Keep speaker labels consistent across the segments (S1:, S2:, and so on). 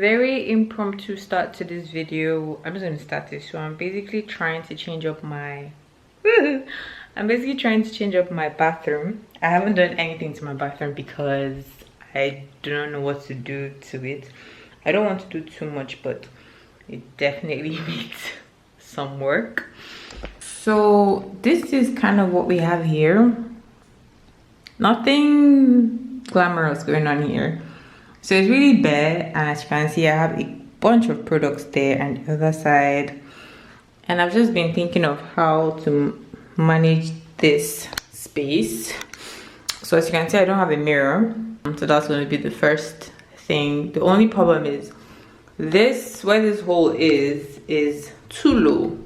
S1: Very impromptu start to this video. I'm just going to start this. So I'm basically trying to change up my bathroom. I haven't done anything to my bathroom because I do not know what to do to it. I don't want to do too much, but it definitely needs some work. So this is kind of what we have here. Nothing glamorous going on here. So it's really bare, and as you can see I have a bunch of products there and the other side, and I've just been thinking of how to manage this space. So as you can see I don't have a mirror, so that's going to be the first thing. The only problem is this, where this hole is too low,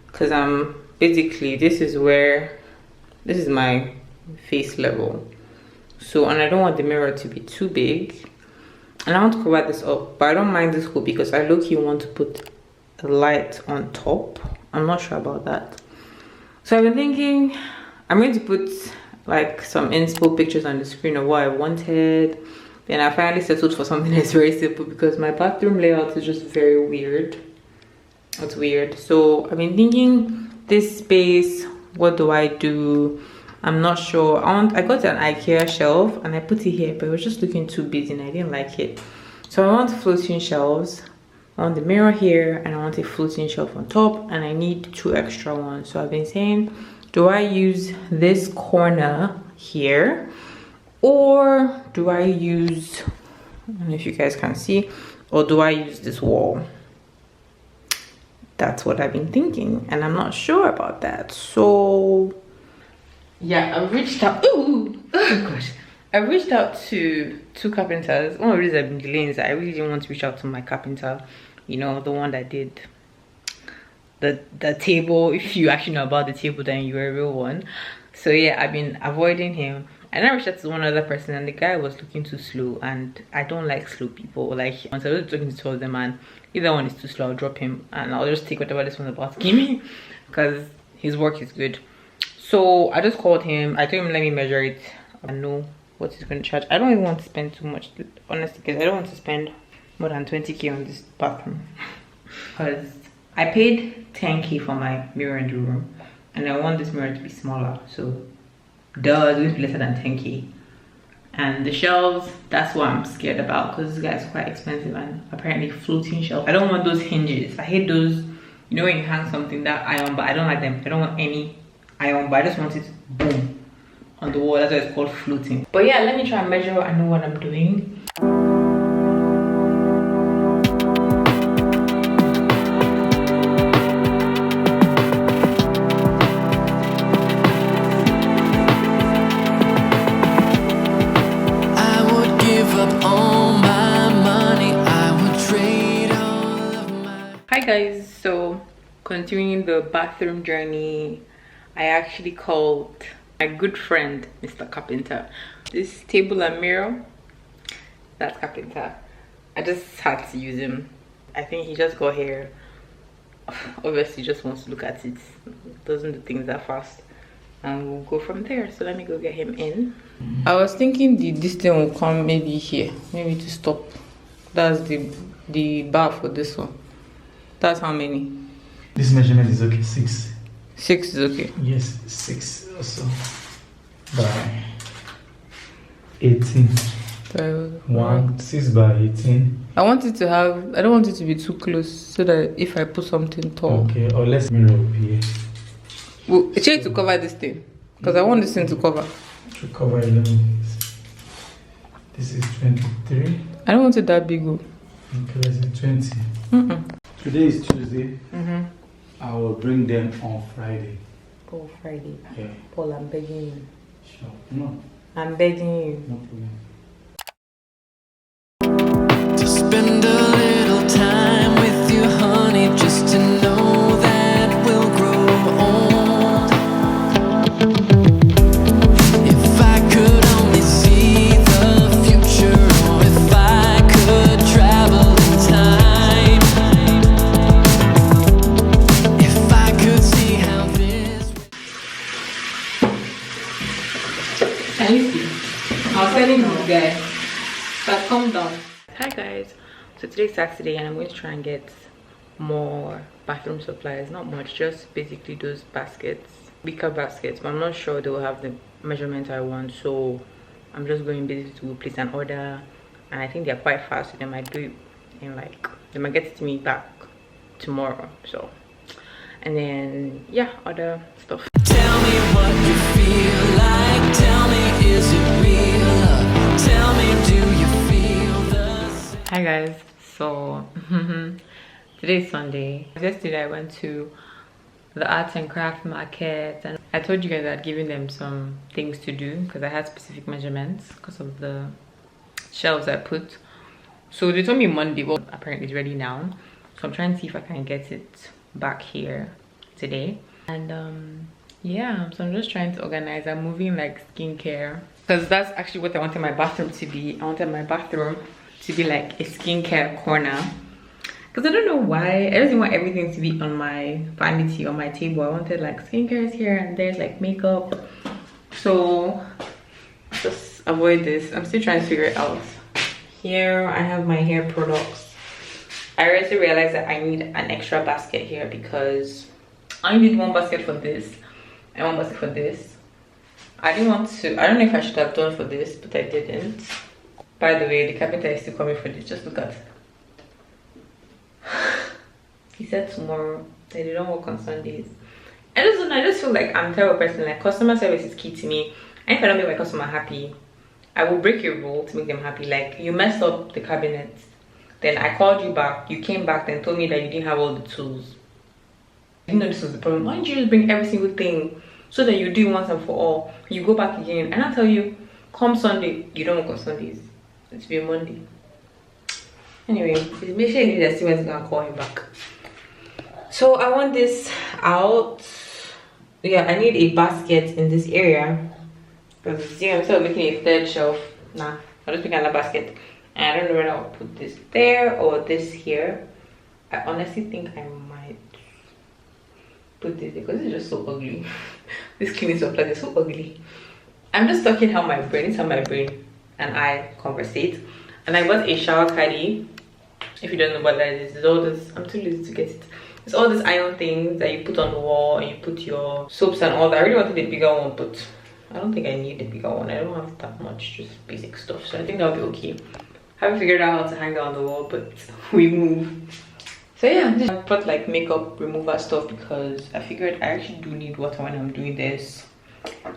S1: because I'm basically, this is my face level. So, and I don't want the mirror to be too big, and I want to cover this up, but I don't mind this hole because I low-key want to put a light on top. I'm not sure about that. So I've been thinking I'm going to put like some inspo pictures on the screen of what I wanted. Then I finally settled for something that's very simple because my bathroom layout is just very weird. It's weird. So I've been thinking, this space, what do I do? I'm not sure. I got an IKEA shelf and I put it here, but it was just looking too busy and I didn't like it. So I want floating shelves. I want the mirror here and I want a floating shelf on top, and I need 2 extra ones. So I've been saying, do I use this corner here, or do I use, I don't know if you guys can see, or do I use this wall? That's what I've been thinking, and I'm not sure about that. So yeah, I reached out. Oh gosh, I reached out to 2 carpenters. One of the reasons I've been delaying is that I really didn't want to reach out to my carpenter, you know, the one that did the table. If you actually know about the table, then you're a real one. So yeah, I've been avoiding him, and I reached out to one other person, and the guy was looking too slow, and I don't like slow people. Like, once I was talking to 2 of them, and either one is too slow, I'll drop him and I'll just take whatever this one's about to give me, because his work is good. So I just called him. I told him let me measure it and know what he's going to charge. I don't even want to spend too much, honestly, because I don't want to spend more than 20k on this bathroom, because I paid 10k for my mirror in the room, and I want this mirror to be smaller, so it's going to be lesser than 10k. And the shelves, that's what I'm scared about, because this guy is quite expensive, and apparently floating shelf. I don't want those hinges. I hate those, you know, when you hang something that iron, but I don't like them. I don't want any iron, but I just want it boom on the wall. That's why it's called floating. But yeah, let me try and measure. I know what I'm doing. Hi guys, so continuing the bathroom journey, I actually called my good friend Mr. Carpenter. This table and mirror, that's Carpenter. I just had to use him. I think he just got here, obviously just wants to look at it, doesn't do things that fast, and we'll go from there. So let me go get him in. I was thinking this thing will come maybe here, maybe to stop. That's the bar for this one. That's how many?
S2: This measurement is okay, 6.
S1: 6 is okay.
S2: Yes, 6 also by 18. 6 by 18.
S1: I want it to have, I don't want it to be too close, so that if I put something tall.
S2: Okay, or let's mirror up here.
S1: Well, check to cover this thing, because I want this thing to cover.
S2: To cover 11. This is 23.
S1: I don't want it that big.
S2: Okay, let's say 20. Today is Tuesday. I will bring them on Friday.
S1: Oh, Friday.
S2: Yeah.
S1: Paul, I'm begging you.
S2: Sure. No.
S1: I'm begging you.
S2: No problem.
S3: To spend a little time with you, honey, just to know that we'll grow old. If I could only see the future, or if I could travel in time, if I could see how this.
S1: Can you see? I was telling this guy, but calm down. Hi guys, So today's Saturday and I'm going to try and get more bathroom supplies. Not much, just basically those baskets, bigger baskets, but I'm not sure they'll have the measurement I want, so I'm just going basically to place an order, and I think they're quite fast, so they might do it in like, they might get it to me back tomorrow. So, and then yeah, other stuff.
S3: Tell me what you feel like. Tell me, is it real? Tell me, do you feel the same?
S1: Hi guys, so today's Sunday. Yesterday I went to the arts and craft market, and I told you guys I'd given them some things to do because I had specific measurements because of the shelves I put. So they told me Monday, well apparently it's ready now, so I'm trying to see if I can get it back here today. And yeah, so I'm just trying to organize. I'm moving like skincare because that's actually what I wanted my bathroom to be. I wanted my bathroom to be like a skincare corner, because I don't know why I just want everything to be on my vanity, on my table. I wanted like skincare is here and there's like makeup, so just avoid this. I'm still trying to figure it out. Here I have my hair products. I already realized that I need an extra basket here because I need one basket for this and one basket for this. I didn't want to, I don't know if I should have done for this, but I didn't. By the way, the carpenter is still coming for this. Just look at it. He said tomorrow that they don't work on Sundays. I just feel like I'm a terrible person. Like, customer service is key to me, and if I don't make my customer happy, I will break your rule to make them happy. Like, you messed up the cabinet, then I called you back, you came back then told me that you didn't have all the tools. I didn't know this was the problem. Why don't you just bring every single thing so that you do it once and for all? You go back again, and I'll tell you, come Sunday, you don't work on Sundays. It's be a Monday. Anyway, make sure you need Steven's gonna call him back. So I want this out. Yeah, I need a basket in this area. Because see, I'm still making a third shelf. Nah, I'll just make another basket. And I don't know whether I'll put this there or this here. I honestly think I might put this because it's just so ugly. This cleaning supply is so ugly. I'm just talking how my brain and I conversate. And I bought a shower caddy. If you don't know what that is, it's all this, I'm too lazy to get it. It's all these iron things that you put on the wall and you put your soaps and all that. I really wanted a bigger one, but I don't think I need a bigger one. I don't have that much, just basic stuff. So I think that'll be okay. Haven't figured out how to hang it on the wall, but we move. So yeah, I bought like makeup remover stuff because I figured I actually do need water when I'm doing this.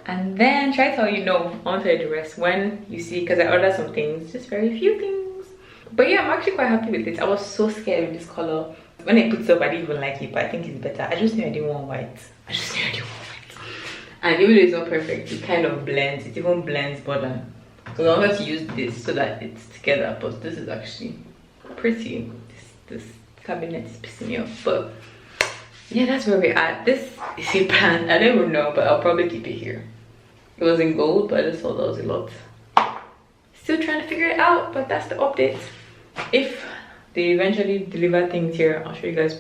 S1: And then try to tell you, no, I want to tell you the rest when you see, because I ordered some things, just very few things. But yeah, I'm actually quite happy with it. I was so scared with this color. When I put it up, I didn't even like it, but I think it's better. I just knew I didn't want white. And even though it's not perfect, it kind of blends. It even blends better. So I wanted to use this so that it's together, but this is actually pretty. This cabinet is pissing me off, but yeah, that's where we're at. This is a brand, I don't even know, but I'll probably keep it here. It was in gold, but I just thought that was a lot. Still trying to figure it out, but that's the update. If they eventually deliver things here, I'll show you guys.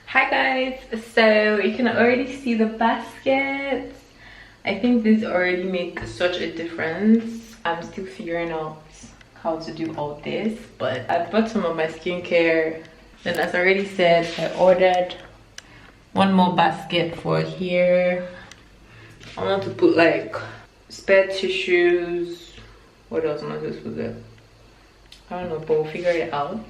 S1: Hi guys, so you can already see the baskets. I think this already makes such a difference. I'm still figuring out how to do all this, but I bought some of my skincare. Then as I already said, I ordered one more basket for here. I want to put like spare tissues. What else am I supposed to put there? I don't know, but we'll figure it out.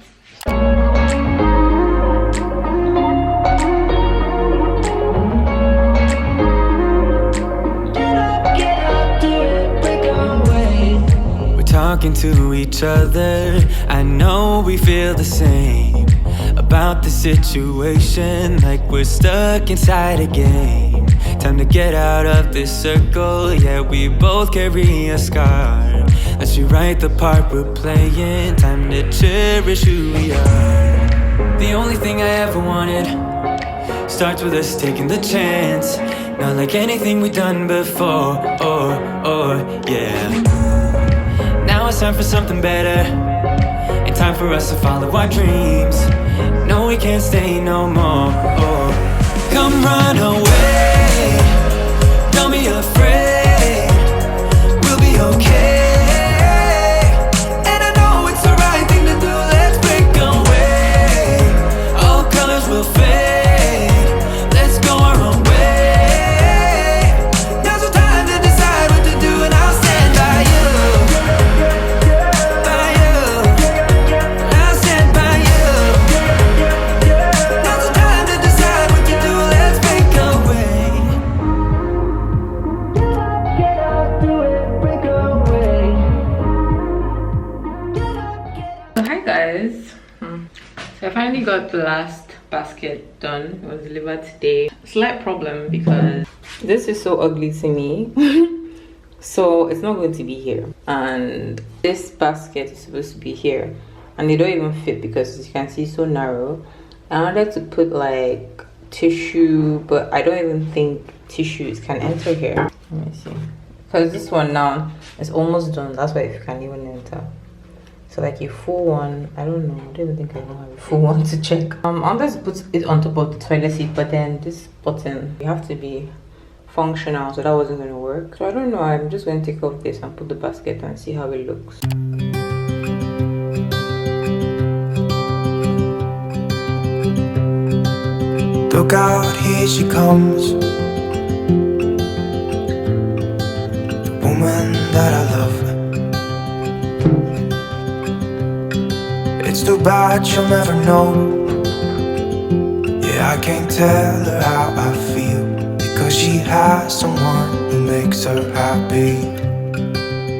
S3: Talking to each other, I know we feel the same about the situation, like we're stuck inside a game. Time to get out of this circle, yeah, we both carry a scar. Let's rewrite the part we're playing, time to cherish who we are. The only thing I ever wanted starts with us taking the chance, not like anything we've done before, yeah. Now it's time for something better, and time for us to follow our dreams. No, we can't stay no more. Come run away, don't be afraid, we'll be okay. And I know it's the right thing
S1: got the last basket done. It was delivered today. Slight problem because this is so ugly to me. So it's not going to be here, and this basket is supposed to be here, and they don't even fit because, as you can see, it's so narrow. I wanted to put like tissue, but I don't even think tissues can enter here. Let me see, because this one now is almost done. That's why if you can even enter. So like a full one, I don't know, I don't even think I don't have a full one to check. I wanted to put it on top of the toilet seat, but then this button, you have to be functional, so that wasn't going to work. So I don't know, I'm just going to take off this and put the basket and see how it looks.
S3: Look out, here she comes, the woman that I love. It's too bad she'll never know. Yeah, I can't tell her how I feel, because she has someone who makes her happy.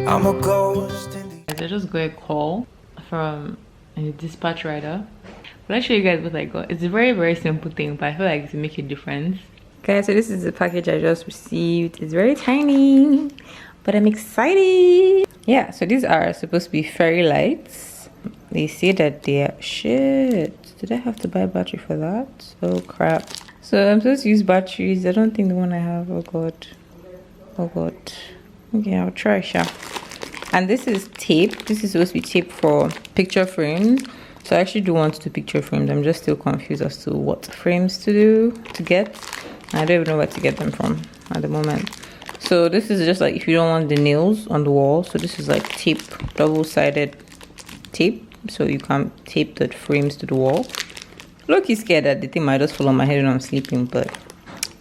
S3: I'm a ghost in the...
S1: I just got a call from a dispatch rider. Let's show you guys what I got. It's a very simple thing, but I feel like it will make a difference. Guys, so this is the package I just received. It's very tiny, but I'm excited. Yeah, so these are supposed to be fairy lights. They say that they're... Shit, did I have to buy a battery for that? Oh crap. So I'm supposed to use batteries. I don't think the one I have. Oh god. Oh god. Okay, I'll try, sure. And this is tape. This is supposed to be tape for picture frames. So I actually do want to do picture frames. I'm just still confused as to what frames to get. I don't even know where to get them from at the moment. So this is just like if you don't want the nails on the wall. So this is like tape, double-sided tape. So you can tape the frames to the wall. Look, he's scared that the thing might just fall on my head when I'm sleeping, but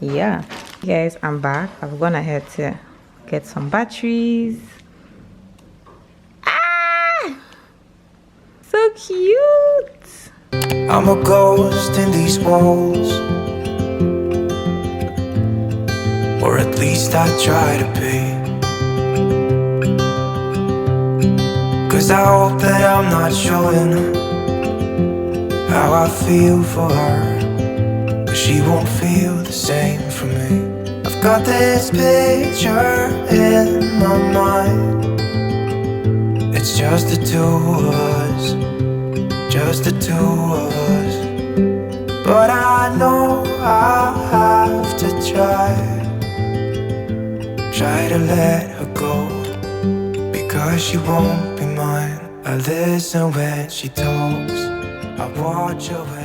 S1: yeah. Guys, I'm back. I've gone ahead to get some batteries. Ah! So cute!
S3: I'm a ghost in these walls, or at least I try to be. 'Cause I hope that I'm not showing how I feel for her, but she won't feel the same for me. I've got this picture in my mind. It's just the two of us, just the two of us. But I know I have to try to let her go, because she won't be mine. I listen when she talks, I watch her when